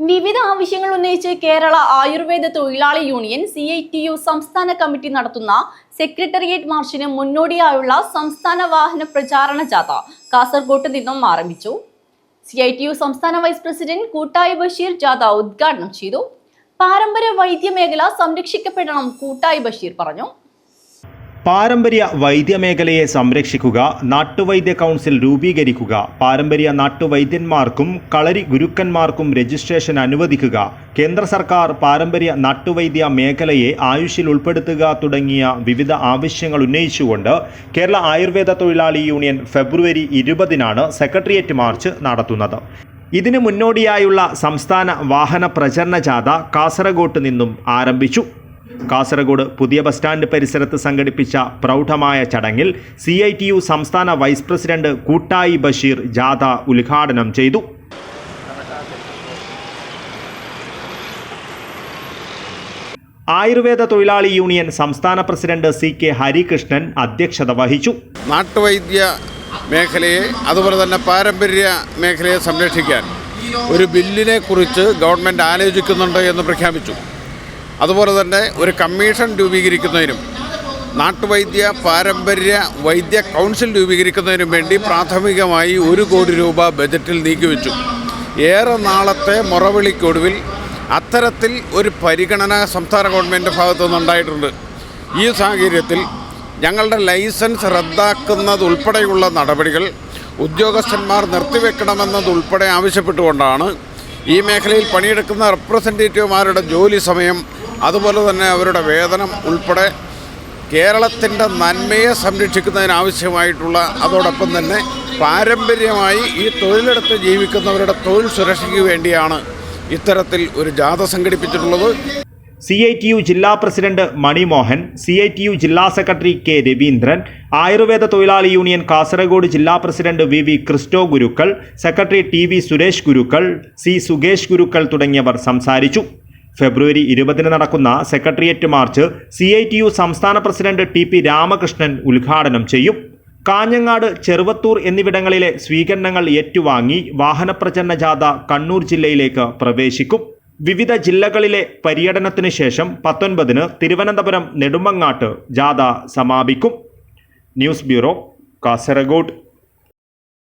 വിവിധ ആവശ്യങ്ങൾ ഉന്നയിച്ച് കേരള ആയുർവേദ തൊഴിലാളി യൂണിയൻ CITU സംസ്ഥാന കമ്മിറ്റി നടത്തുന്ന സെക്രട്ടേറിയറ്റ് മാർച്ചിന് മുന്നോടിയായുള്ള സംസ്ഥാന വാഹന പ്രചാരണ ജാഥ കാസർഗോഡ് നിന്നും ആരംഭിച്ചു. CITU സംസ്ഥാന വൈസ് പ്രസിഡന്റ് കൂട്ടായി ബഷീർ ജാഥ ഉദ്ഘാടനം ചെയ്തു. പാരമ്പര്യ വൈദ്യമേഖല സംരക്ഷിക്കപ്പെടണം, കൂട്ടായി ബഷീർ പറഞ്ഞു. പാരമ്പര്യ വൈദ്യമേഖലയെ സംരക്ഷിക്കുക, നാട്ടുവൈദ്യ കൗൺസിൽ രൂപീകരിക്കുക, പാരമ്പര്യ നാട്ടുവൈദ്യന്മാർക്കും കളരി ഗുരുക്കന്മാർക്കും രജിസ്ട്രേഷൻ അനുവദിക്കുക, കേന്ദ്ര സർക്കാർ പാരമ്പര്യ നാട്ടുവൈദ്യ മേഖലയെ ആയുഷിൽ ഉൾപ്പെടുത്തുക തുടങ്ങിയ വിവിധ ആവശ്യങ്ങൾ ഉന്നയിച്ചുകൊണ്ട് കേരള ആയുർവേദ തൊഴിലാളി യൂണിയൻ ഫെബ്രുവരി 20-നാണ് സെക്രട്ടേറിയറ്റ് മാർച്ച് നടത്തുന്നത്. ഇതിനു മുന്നോടിയായുള്ള സംസ്ഥാന വാഹന പ്രചരണ ജാഥ കാസർഗോഡ് നിന്നും ആരംഭിച്ചു. കാസർഗോഡ് പുതിയ ബസ് സ്റ്റാൻഡ് പരിസരത്ത് സംഘടിപ്പിച്ച പ്രൗഢമായ ചടങ്ങിൽ CITU സംസ്ഥാന വൈസ് പ്രസിഡന്റ് കൂട്ടായി ബഷീർ ജാഥ ഉദ്ഘാടനം ചെയ്തു. ആയുർവേദ തൊഴിലാളി യൂണിയൻ സംസ്ഥാന പ്രസിഡന്റ് CK ഹരികൃഷ്ണൻ അധ്യക്ഷത വഹിച്ചു. നാട്ടുവൈദ്യ മേഖലയെ അതുപോലെ തന്നെ പാരമ്പര്യ മേഖലയെ സംരക്ഷിക്കാൻ ഒരു ബില്ലിനെ കുറിച്ച് ഗവൺമെൻറ് ആലോചിക്കുന്നുണ്ട് എന്ന് പ്രഖ്യാപിച്ചു. അതുപോലെ തന്നെ ഒരു കമ്മീഷൻ രൂപീകരിക്കുന്നതിനും നാട്ടുവൈദ്യ പാരമ്പര്യ വൈദ്യ കൗൺസിൽ രൂപീകരിക്കുന്നതിനും വേണ്ടി പ്രാഥമികമായി 1 കോടി രൂപ ബജറ്റിൽ നീക്കിവെച്ചു. ഏറെ നാളത്തെ മുറവിളിക്കൊടുവിൽ അത്തരത്തിൽ ഒരു പരിഗണന സംസ്ഥാന ഗവൺമെൻറ് ഭാഗത്തു നിന്നുണ്ടായിട്ടുണ്ട്. ഈ സാഹചര്യത്തിൽ ഞങ്ങളുടെ ലൈസൻസ് റദ്ദാക്കുന്നതുൾപ്പെടെയുള്ള നടപടികൾ ഉദ്യോഗസ്ഥന്മാർ നിർത്തിവെക്കണമെന്നതുൾപ്പെടെ ആവശ്യപ്പെട്ടുകൊണ്ടാണ് ഈ മേഖലയിൽ പണിയെടുക്കുന്ന റെപ്രസെൻറ്റേറ്റീവുമാരുടെ ജോലി സമയം അതുപോലെ തന്നെ അവരുടെ വേതനം ഉൾപ്പെടെ കേരളത്തിൻ്റെ നന്മയെ സംരക്ഷിക്കുന്നതിനാവശ്യമായിട്ടുള്ള അതോടൊപ്പം തന്നെ പാരമ്പര്യമായി ഈ തൊഴിലെടുത്ത് ജീവിക്കുന്നവരുടെ തൊഴിൽ സുരക്ഷയ്ക്ക് വേണ്ടിയാണ് ഇത്തരത്തിൽ ഒരു ജാഥ സംഘടിപ്പിച്ചിട്ടുള്ളത്. CITU ജില്ലാ പ്രസിഡന്റ് മണിമോഹൻ, CITU ജില്ലാ സെക്രട്ടറി K രവീന്ദ്രൻ, ആയുർവേദ തൊഴിലാളി യൂണിയൻ കാസർഗോഡ് ജില്ലാ പ്രസിഡന്റ് VV ക്രിസ്റ്റോ ഗുരുക്കൾ, സെക്രട്ടറി TV സുരേഷ് ഗുരുക്കൾ, C സുകേഷ് ഗുരുക്കൾ തുടങ്ങിയവർ സംസാരിച്ചു. ഫെബ്രുവരി 20-ന് നടക്കുന്ന സെക്രട്ടേറിയറ്റ് മാർച്ച് CITU സംസ്ഥാന പ്രസിഡന്റ് TP രാമകൃഷ്ണൻ ഉദ്ഘാടനം ചെയ്യും. കാഞ്ഞങ്ങാട്, ചെറുവത്തൂർ എന്നിവിടങ്ങളിലെ സ്വീകരണങ്ങൾ ഏറ്റുവാങ്ങി വാഹനപ്രചരണ ജാഥ കണ്ണൂർ ജില്ലയിലേക്ക് പ്രവേശിക്കും. വിവിധ ജില്ലകളിലെ പര്യടനത്തിന് ശേഷം 19-ന് തിരുവനന്തപുരം നെടുമങ്ങാട്ട് ജാഥ സമാപിക്കും. News bureau, Kasaragod.